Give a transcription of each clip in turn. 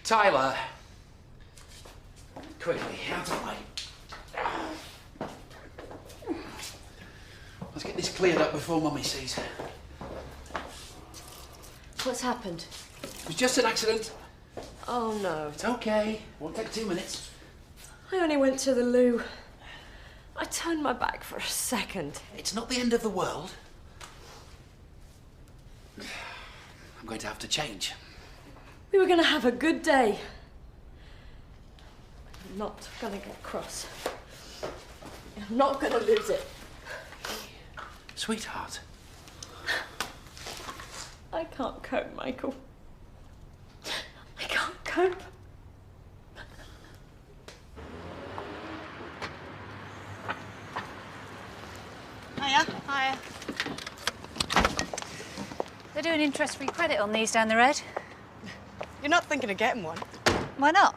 Tyler. Quickly, out of the way. Let's get this cleared up before Mummy sees. What's happened? It was just an accident. Oh, no. It's okay. Won't take 2 minutes. I only went to the loo. I turned my back for a second. It's not the end of the world. I'm going to have to change. We were going to have a good day. I'm not going to get cross. I'm not going to lose it. Sweetheart. I can't cope, Michael. I can't cope. Hiya. Hiya. They're doing interest-free credit on these down the road. You're not thinking of getting one? Why not?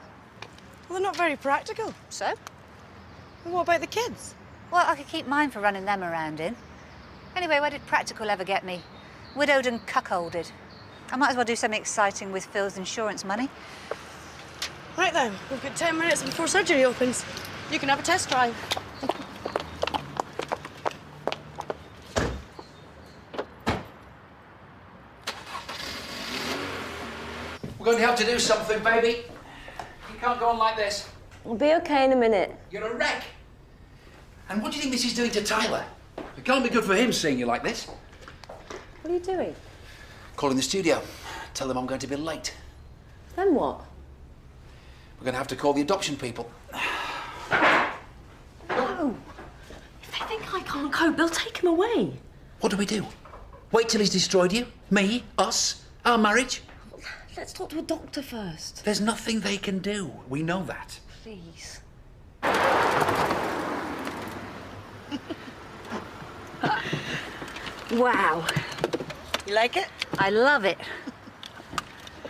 Well, they're not very practical. So? And what about the kids? Well, I could keep mine for running them around in. Anyway, where did practical ever get me? Widowed and cuckolded. I might as well do something exciting with Phil's insurance money. Right then, we've got 10 minutes before surgery opens. You can have a test drive. We're going to have to do something, baby. You can't go on like this. We'll be okay in a minute. You're a wreck. And what do you think this is doing to Tyler? It can't be good for him seeing you like this. What are you doing? Calling the studio. Tell them I'm going to be late. Then what? We're going to have to call the adoption people. No. If they think I can't cope, they'll take him away. What do we do? Wait till he's destroyed you? Me? Us? Our marriage? Let's talk to a doctor first. There's nothing they can do. We know that. Please. Wow. You like it? I love it.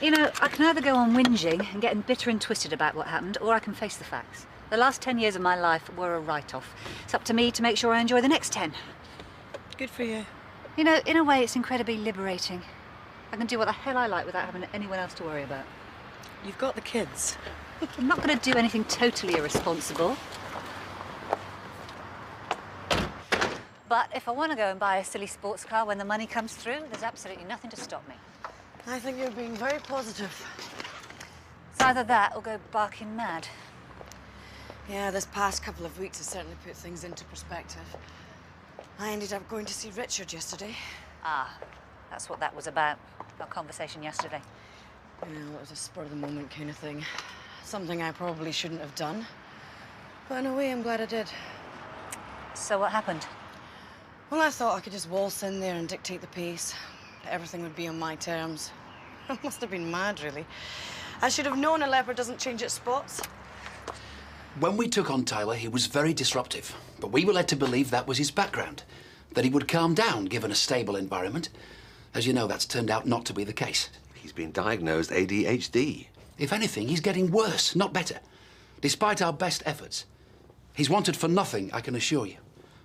You know, I can either go on whinging and getting bitter and twisted about what happened, or I can face the facts. The last 10 years of my life were a write-off. It's up to me to make sure I enjoy the next 10. Good for you. You know, in a way, it's incredibly liberating. I can do what the hell I like without having anyone else to worry about. You've got the kids. I'm not going to do anything totally irresponsible. But if I want to go and buy a silly sports car when the money comes through, there's absolutely nothing to stop me. I think you're being very positive. It's either that or go barking mad. Yeah, this past couple of weeks has certainly put things into perspective. I ended up going to see Richard yesterday. Ah, that's what that was about. Our conversation yesterday. You know, it was a spur-of-the-moment kind of thing. Something I probably shouldn't have done. But in a way, I'm glad I did. So what happened? Well, I thought I could just waltz in there and dictate the pace. Everything would be on my terms. I must have been mad, really. I should have known a leopard doesn't change its spots. When we took on Tyler, he was very disruptive. But we were led to believe that was his background, that he would calm down given a stable environment. As you know, that's turned out not to be the case. He's been diagnosed ADHD. If anything, he's getting worse, not better. Despite our best efforts. He's wanted for nothing, I can assure you.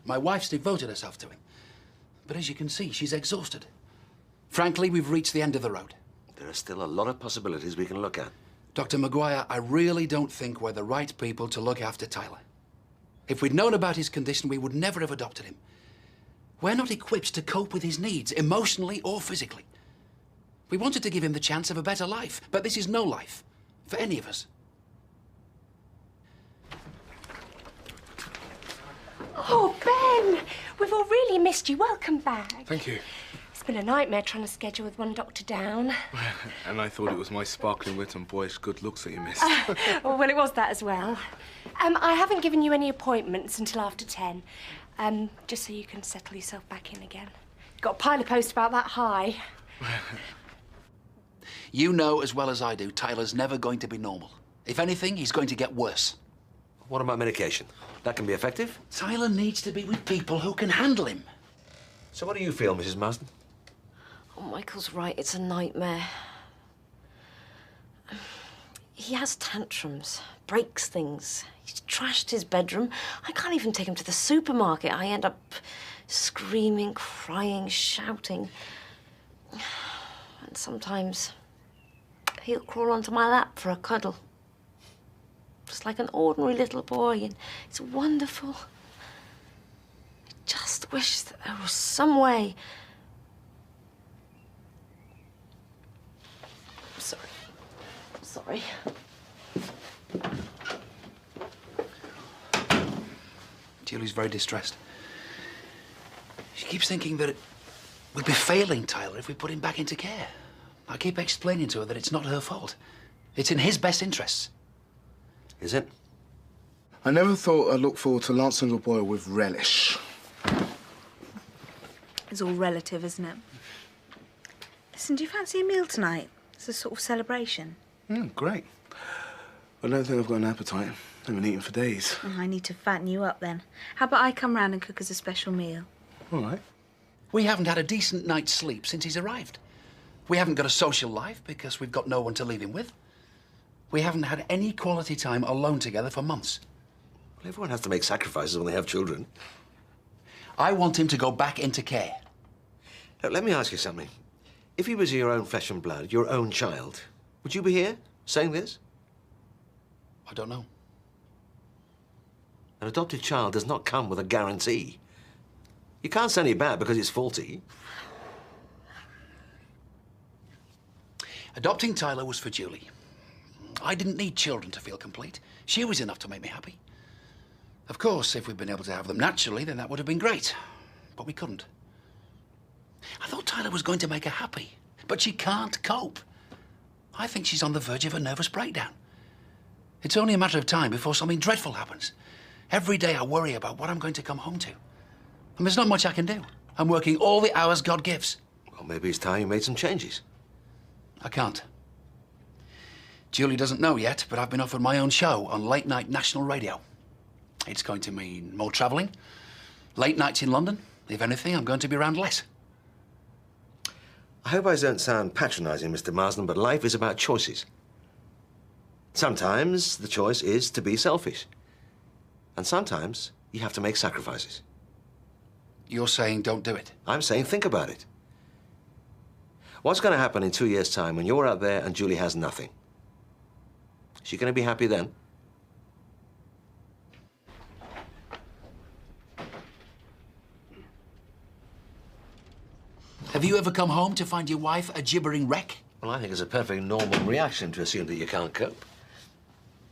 My wife's devoted herself to him. But as you can see, she's exhausted. Frankly, we've reached the end of the road. There are still a lot of possibilities we can look at. Dr. Maguire, I really don't think we're the right people to look after Tyler. If we'd known about his condition, we would never have adopted him. We're not equipped to cope with his needs, emotionally or physically. We wanted to give him the chance of a better life, but this is no life for any of us. Oh, Ben! We've all really missed you. Welcome back. Thank you. It's been a nightmare trying to schedule with one doctor down. And I thought it was my sparkling wit and boyish good looks that you missed. Well, it was that as well. I haven't given you any appointments until after 10. Just so you can settle yourself back in again. Got a pile of posts about that high. You know as well as I do, Tyler's never going to be normal. If anything, he's going to get worse. What about medication? That can be effective? Tyler needs to be with people who can handle him. So what do you feel, Mrs. Marsden? Oh, Michael's right. It's a nightmare. He has tantrums, breaks things. He's trashed his bedroom. I can't even take him to the supermarket. I end up screaming, crying, shouting. And sometimes he'll crawl onto my lap for a cuddle. Just like an ordinary little boy, and it's wonderful. I just wish that there was some way. Sorry. Julie's very distressed. She keeps thinking that we'd be failing Tyler if we put him back into care. I keep explaining to her that it's not her fault. It's in his best interests. Is it? I never thought I'd look forward to lancing the boy with relish. It's all relative, isn't it? Listen, do you fancy a meal tonight? It's a sort of celebration. Great. I don't think I've got an appetite. I haven't eaten for days. Oh, I need to fatten you up then. How about I come round and cook us a special meal? All right. We haven't had a decent night's sleep since he's arrived. We haven't got a social life because we've got no one to leave him with. We haven't had any quality time alone together for months. Well, everyone has to make sacrifices when they have children. I want him to go back into care. Now, let me ask you something. If he was your own flesh and blood, your own child, would you be here saying this? I don't know. An adopted child does not come with a guarantee. You can't send it back because it's faulty. Adopting Tyler was for Julie. I didn't need children to feel complete. She was enough to make me happy. Of course, if we'd been able to have them naturally, then that would have been great. But we couldn't. I thought Tyler was going to make her happy, but she can't cope. I think she's on the verge of a nervous breakdown. It's only a matter of time before something dreadful happens. Every day I worry about what I'm going to come home to. And there's not much I can do. I'm working all the hours God gives. Well, maybe it's time you made some changes. I can't. Julie doesn't know yet, but I've been offered my own show on late-night national radio. It's going to mean more travelling, late nights in London. If anything, I'm going to be around less. I hope I don't sound patronising, Mr. Marsden, but life is about choices. Sometimes the choice is to be selfish. And sometimes you have to make sacrifices. You're saying don't do it? I'm saying think about it. What's going to happen in 2 years' time when you're out there and Julie has nothing? Is she going to be happy then? Have you ever come home to find your wife a gibbering wreck? Well, I think it's a perfectly normal reaction to assume that you can't cope.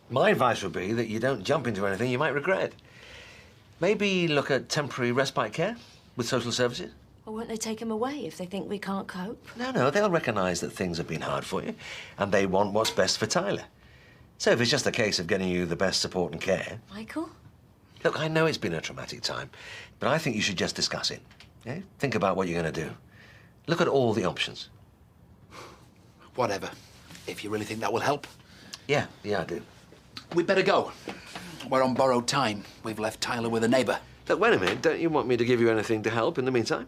My advice would be that you don't jump into anything you might regret. Maybe look at temporary respite care with social services. Or won't they take him away if they think we can't cope? No, they'll recognise that things have been hard for you, and they want what's best for Tyler. So if it's just a case of getting you the best support and care... Michael? Look, I know it's been a traumatic time, but I think you should just discuss it. Yeah? Think about what you're going to do. Look at all the options. Whatever. If you really think that will help. Yeah, I do. We'd better go. We're on borrowed time. We've left Tyler with a neighbour. Look, wait a minute. Don't you want me to give you anything to help in the meantime?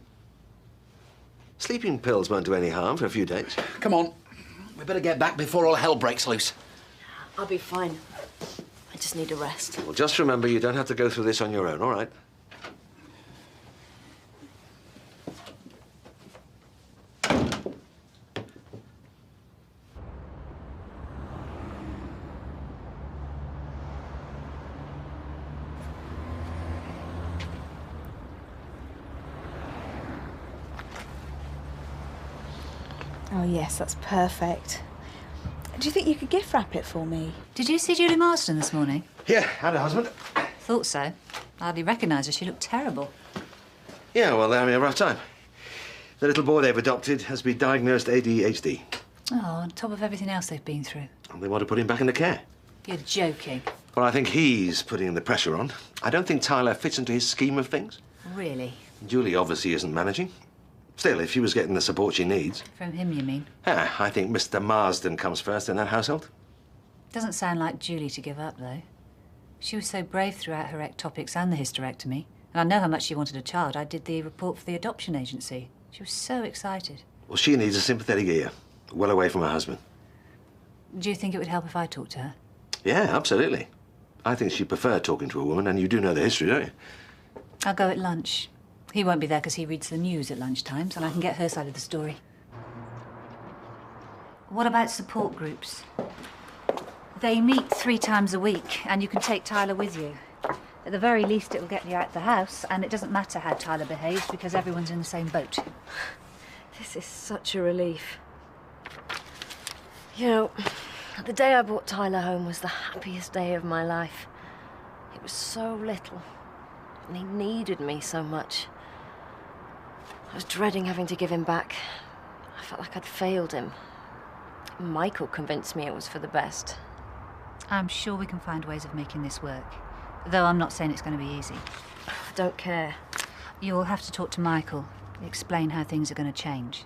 Sleeping pills won't do any harm for a few days. Come on. We better get back before all hell breaks loose. I'll be fine. I just need a rest. Well, just remember, you don't have to go through this on your own, all right? Oh, yes, that's perfect. Do you think you could gift wrap it for me? Did you see Julie Marsden this morning? Yeah, had a husband. Thought so. Hardly recognised her. She looked terrible. Yeah, well, they're having a rough time. The little boy they've adopted has been diagnosed ADHD. Oh, on top of everything else they've been through. And they want to put him back into care. You're joking. Well, I think he's putting the pressure on. I don't think Tyler fits into his scheme of things. Really? Julie obviously isn't managing. Still, if she was getting the support she needs... From him, you mean? Yeah, I think Mr. Marsden comes first in that household. Doesn't sound like Julie to give up, though. She was so brave throughout her ectopics and the hysterectomy. And I know how much she wanted a child. I did the report for the adoption agency. She was so excited. Well, she needs a sympathetic ear, well away from her husband. Do you think it would help if I talked to her? Yeah, absolutely. I think she'd prefer talking to a woman, and you do know the history, don't you? I'll go at lunch. He won't be there because he reads the news at lunchtimes, and I can get her side of the story. What about support groups? They meet 3 times a week, and you can take Tyler with you. At the very least, it'll get you out the house, and it doesn't matter how Tyler behaves because everyone's in the same boat. This is such a relief. You know, the day I brought Tyler home was the happiest day of my life. It was so little, and he needed me so much. I was dreading having to give him back. I felt like I'd failed him. Michael convinced me it was for the best. I'm sure we can find ways of making this work, though I'm not saying it's going to be easy. I don't care. You'll have to talk to Michael, explain how things are going to change.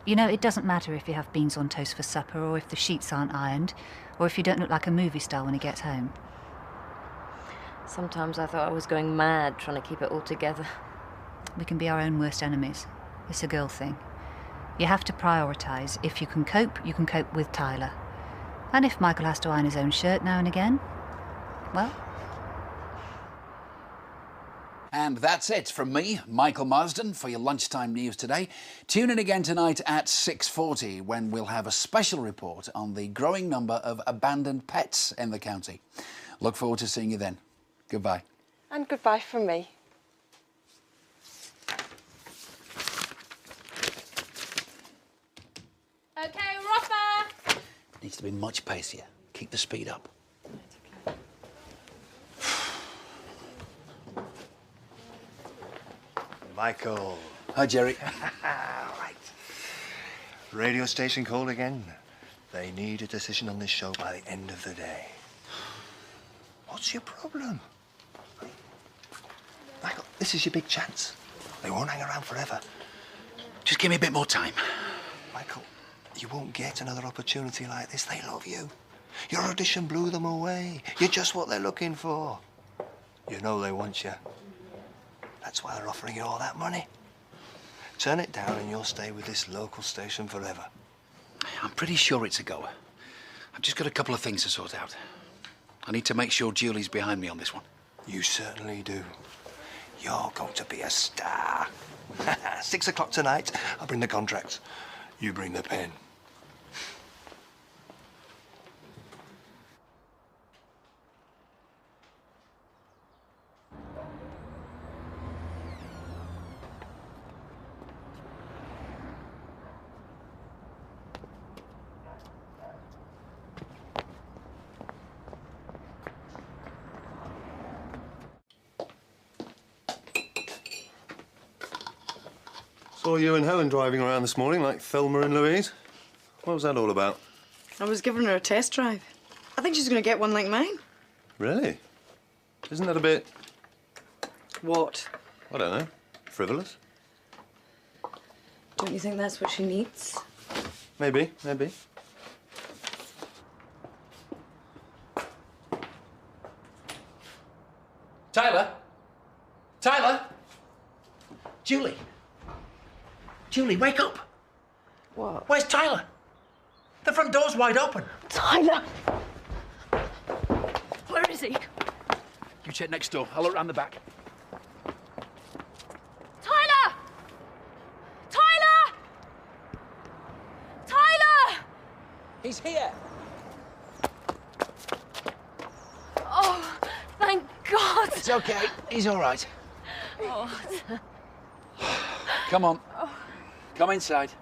You know, it doesn't matter if you have beans on toast for supper, or if the sheets aren't ironed, or if you don't look like a movie star when he gets home. Sometimes I thought I was going mad trying to keep it all together. We can be our own worst enemies. It's a girl thing. You have to prioritise. If you can cope with Tyler. And if Michael has to iron his own shirt now and again, well... And that's it from me, Michael Marsden, for your lunchtime news today. Tune in again tonight at 6:40 when we'll have a special report on the growing number of abandoned pets in the county. Look forward to seeing you then. Goodbye. And goodbye from me. Okay, Rafa! Needs to be much pacier. Keep the speed up. Michael. Hi, Jerry. Right. Radio station called again. They need a decision on this show by the end of the day. What's your problem? Michael, this is your big chance. They won't hang around forever. Just give me a bit more time. Michael, you won't get another opportunity like this. They love you. Your audition blew them away. You're just what they're looking for. You know they want you. That's why they're offering you all that money. Turn it down and you'll stay with this local station forever. I'm pretty sure it's a goer. I've just got a couple of things to sort out. I need to make sure Julie's behind me on this one. You certainly do. You're going to be a star. 6 o'clock tonight, I'll bring the contract. You bring the pen. Saw you and Helen driving around this morning like Thelma and Louise. What was that all about? I was giving her a test drive. I think she's going to get one like mine. Really? Isn't that a bit... What? I don't know. Frivolous? Don't you think that's what she needs? Maybe, maybe. Tyler? Tyler? Julie? Julie, wake up. What? Where's Tyler? The front door's wide open. Tyler! Where is he? You check next door. I'll look round the back. Tyler! Tyler! Tyler! He's here. Oh, thank God. It's okay. He's all right. Oh. Come on. Come inside.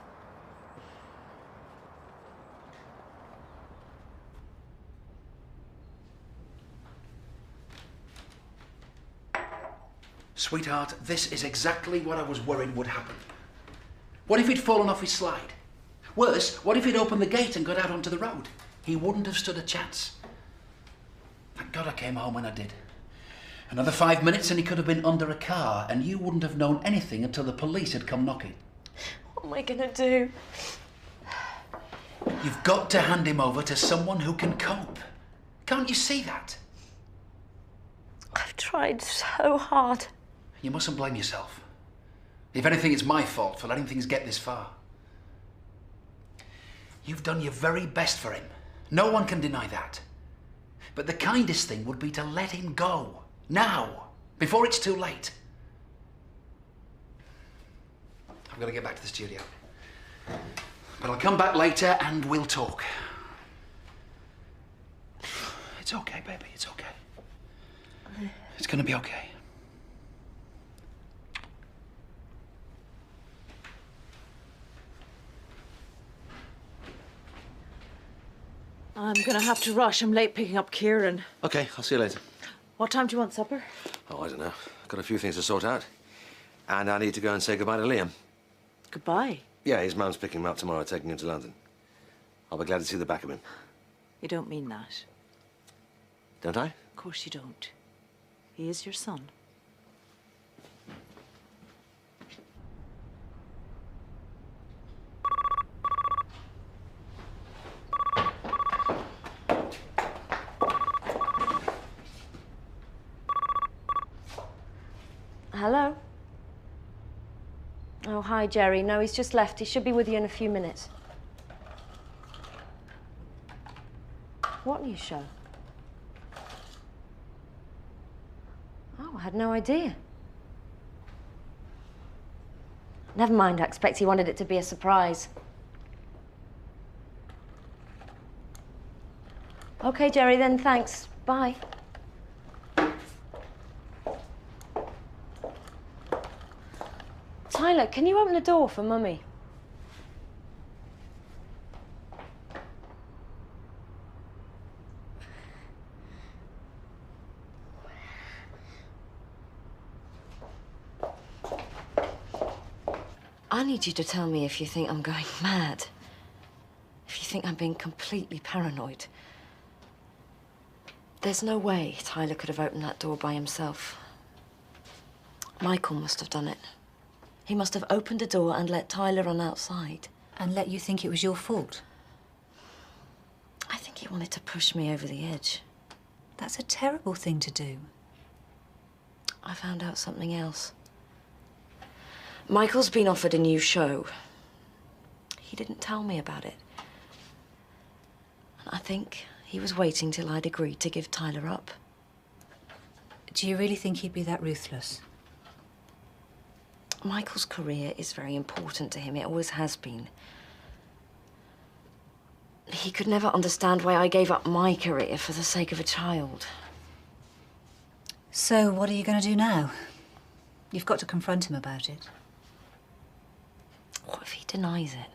Sweetheart, this is exactly what I was worried would happen. What if he'd fallen off his slide? Worse, what if he'd opened the gate and got out onto the road? He wouldn't have stood a chance. Thank God I came home when I did. Another 5 minutes and he could have been under a car, and you wouldn't have known anything until the police had come knocking. What am I gonna do? You've got to hand him over to someone who can cope. Can't you see that? I've tried so hard. You mustn't blame yourself. If anything, it's my fault for letting things get this far. You've done your very best for him. No one can deny that. But the kindest thing would be to let him go. Now. Before it's too late. I've got to get back to the studio. But I'll come back later and we'll talk. It's okay, baby, it's okay. It's gonna be okay. I'm gonna have to rush. I'm late picking up Kieran. OK, I'll see you later. What time do you want supper? Oh, I don't know. Got a few things to sort out. And I need to go and say goodbye to Liam. Goodbye. Yeah, his mum's picking him up tomorrow, taking him to London. I'll be glad to see the back of him. You don't mean that. Don't I? Of course you don't. He is your son. Hello? Oh, hi, Jerry. No, he's just left. He should be with you in a few minutes. What new show? Oh, I had no idea. Never mind, I expect he wanted it to be a surprise. Okay, Jerry, then, thanks. Bye. Tyler, can you open the door for Mummy? I need you to tell me if you think I'm going mad. If you think I'm being completely paranoid. There's no way Tyler could have opened that door by himself. Michael must have done it. He must have opened the door and let Tyler run outside. And let you think it was your fault? I think he wanted to push me over the edge. That's a terrible thing to do. I found out something else. Michael's been offered a new show. He didn't tell me about it. And I think he was waiting till I'd agreed to give Tyler up. Do you really think he'd be that ruthless? Michael's career is very important to him. It always has been. He could never understand why I gave up my career for the sake of a child. So, what are you going to do now? You've got to confront him about it. What if he denies it?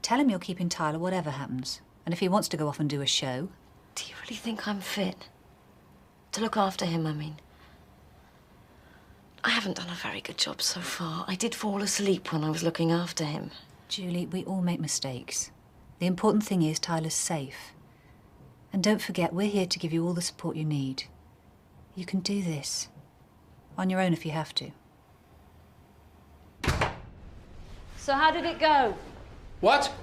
Tell him you're keeping Tyler whatever happens. And if he wants to go off and do a show... Do you really think I'm fit? To look after him, I mean. I haven't done a very good job so far. I did fall asleep when I was looking after him. Julie, we all make mistakes. The important thing is Tyler's safe. And don't forget, we're here to give you all the support you need. You can do this. On your own if you have to. So how did it go? What?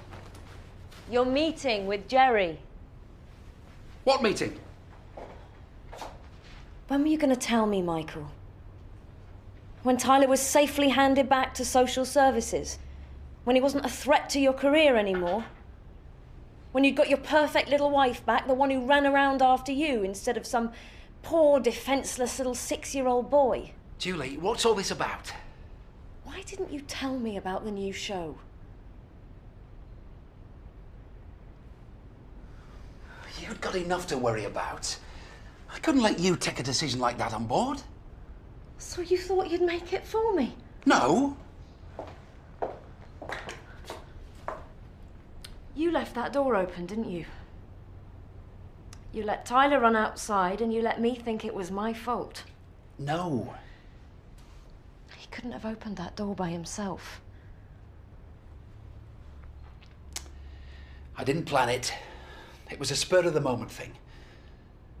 Your meeting with Jerry. What meeting? When were you going to tell me, Michael? When Tyler was safely handed back to social services? When he wasn't a threat to your career anymore? When you'd got your perfect little wife back, the one who ran around after you instead of some poor, defenseless little 6-year-old boy? Julie, what's all this about? Why didn't you tell me about the new show? You'd got enough to worry about. I couldn't let you take a decision like that on board. So you thought you'd make it for me? No. You left that door open, didn't you? You let Tyler run outside and you let me think it was my fault. No. He couldn't have opened that door by himself. I didn't plan it. It was a spur-of-the-moment thing.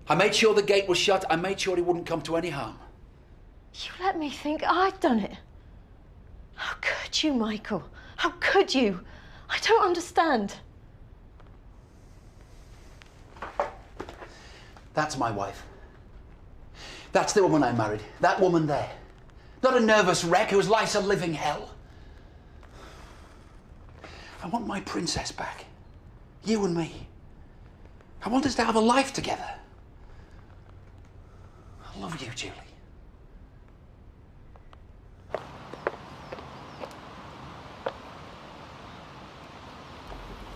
I made sure the gate was shut. I made sure he wouldn't come to any harm. You let me think I'd done it. How could you, Michael? How could you? I don't understand. That's my wife. That's the woman I married. That woman there. Not a nervous wreck whose life's a living hell. I want my princess back. You and me. I want us to have a life together. I love you, Julie.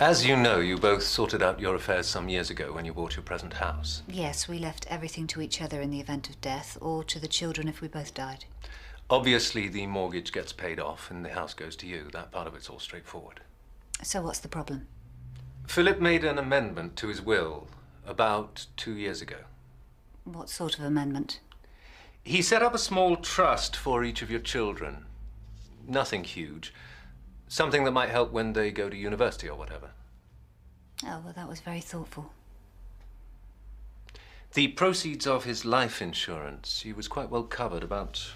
As you know, you both sorted out your affairs some years ago when you bought your present house. Yes, we left everything to each other in the event of death, or to the children if we both died. Obviously, the mortgage gets paid off and the house goes to you. That part of it's all straightforward. So what's the problem? Philip made an amendment to his will about 2 years ago. What sort of amendment? He set up a small trust for each of your children. Nothing huge. Something that might help when they go to university or whatever. Oh, well, that was very thoughtful. The proceeds of his life insurance, he was quite well covered, about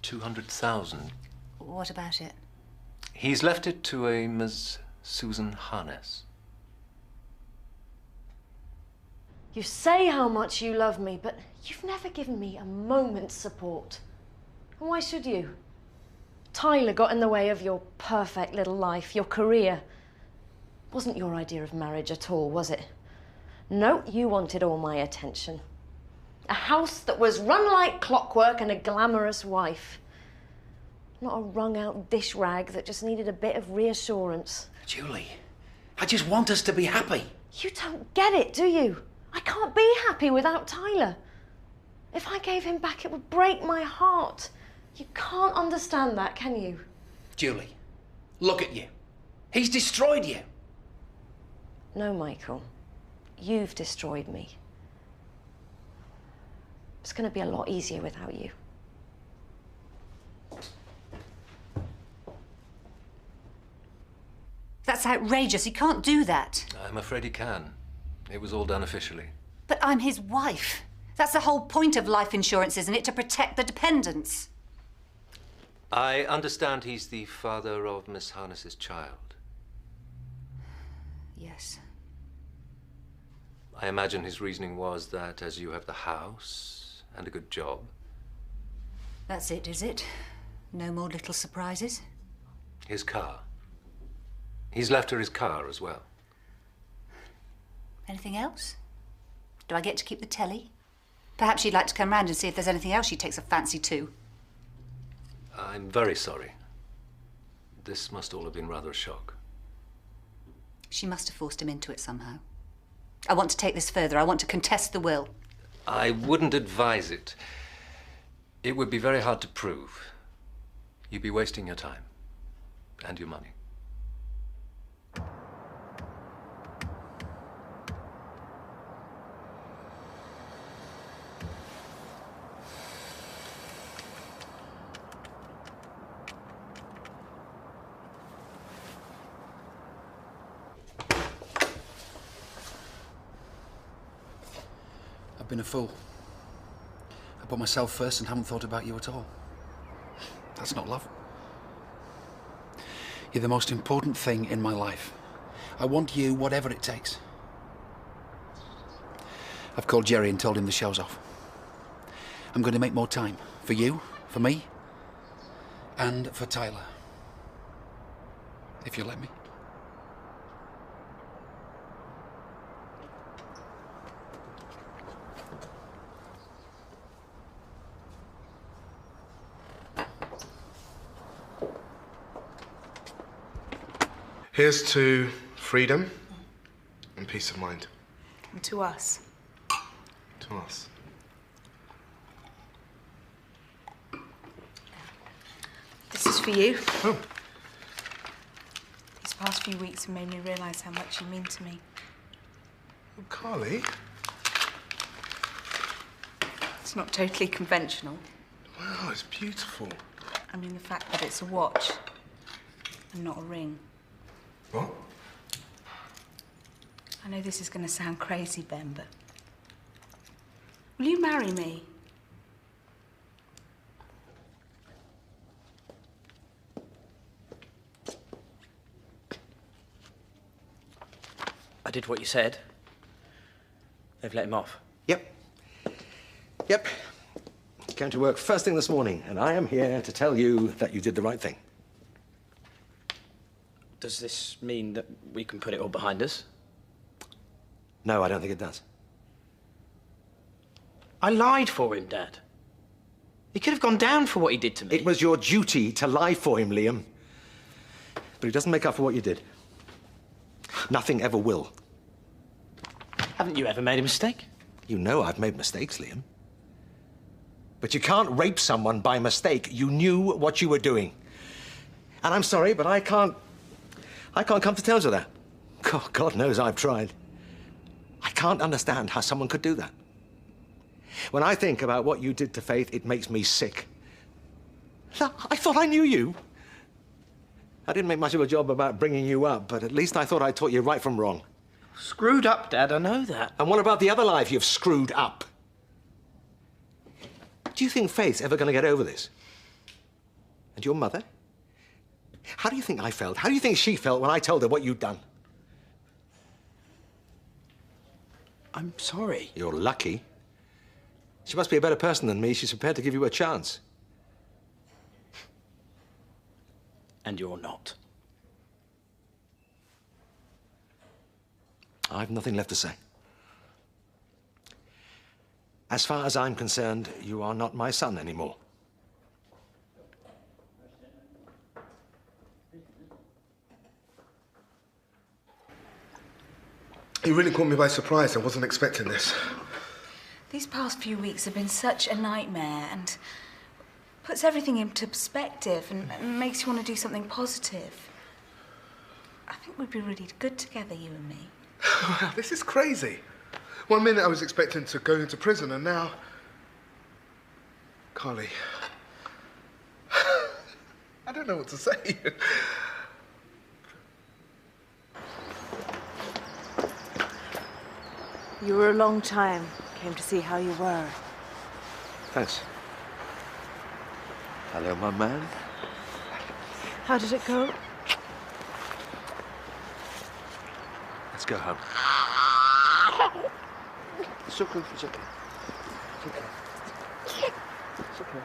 200,000. What about it? He's left it to a Miss Susan Harness. You say how much you love me, but you've never given me a moment's support. And why should you? Tyler got in the way of your perfect little life, your career. Wasn't your idea of marriage at all, was it? No, you wanted all my attention. A house that was run like clockwork and a glamorous wife. Not a wrung-out dish rag that just needed a bit of reassurance. Julie, I just want us to be happy. You don't get it, do you? I can't be happy without Tyler. If I gave him back, it would break my heart. You can't understand that, can you? Julie, look at you. He's destroyed you. No, Michael. You've destroyed me. It's going to be a lot easier without you. That's outrageous. He can't do that. I'm afraid he can. It was all done officially. But I'm his wife. That's the whole point of life insurance, isn't it? To protect the dependents. I understand he's the father of Miss Harness's child. Yes. I imagine his reasoning was that as you have the house and a good job. That's it, is it? No more little surprises? His car. He's left her his car as well. Anything else? Do I get to keep the telly? Perhaps she'd like to come round and see if there's anything else she takes a fancy to. I'm very sorry. This must all have been rather a shock. She must have forced him into it somehow. I want to take this further. I want to contest the will. I wouldn't advise it. It would be very hard to prove. You'd be wasting your time and your money. I've been a fool. I put myself first and haven't thought about you at all. That's not love. You're the most important thing in my life. I want you whatever it takes. I've called Jerry and told him the show's off. I'm going to make more time for you, for me, and for Tyler. If you let me. Here's to freedom and peace of mind. And to us. To us. This is for you. Oh. These past few weeks have made me realise how much you mean to me. Oh, Carly. It's not totally conventional. Wow, it's beautiful. I mean, the fact that it's a watch and not a ring. What? I know this is going to sound crazy, Ben, but will you marry me? I did what you said. They've let him off. Yep. Going to work first thing this morning, and I am here to tell you that you did the right thing. Does this mean that we can put it all behind us? No, I don't think it does. I lied for him, Dad. He could have gone down for what he did to me. It was your duty to lie for him, Liam. But it doesn't make up for what you did. Nothing ever will. Haven't you ever made a mistake? You know I've made mistakes, Liam. But you can't rape someone by mistake. You knew what you were doing. And I'm sorry, but I can't come to terms with that. God knows I've tried. I can't understand how someone could do that. When I think about what you did to Faith, it makes me sick. I thought I knew you. I didn't make much of a job about bringing you up, but at least I thought I taught you right from wrong. Screwed up, Dad, I know that. And what about the other life you've screwed up? Do you think Faith's ever going to get over this? And your mother? How do you think I felt? How do you think she felt when I told her what you'd done? I'm sorry. You're lucky. She must be a better person than me. She's prepared to give you a chance. And you're not. I've nothing left to say. As far as I'm concerned, you are not my son anymore. You really caught me by surprise. I wasn't expecting this. These past few weeks have been such a nightmare and puts everything into perspective and makes you want to do something positive. I think we'd be really good together, you and me. This is crazy. One minute I was expecting to go into prison and now... Carly... I don't know what to say. You were a long time. Came to see how you were. Thanks. Hello, my man. How did it go? Let's go home. It's okay. It's okay. It's okay. It's okay.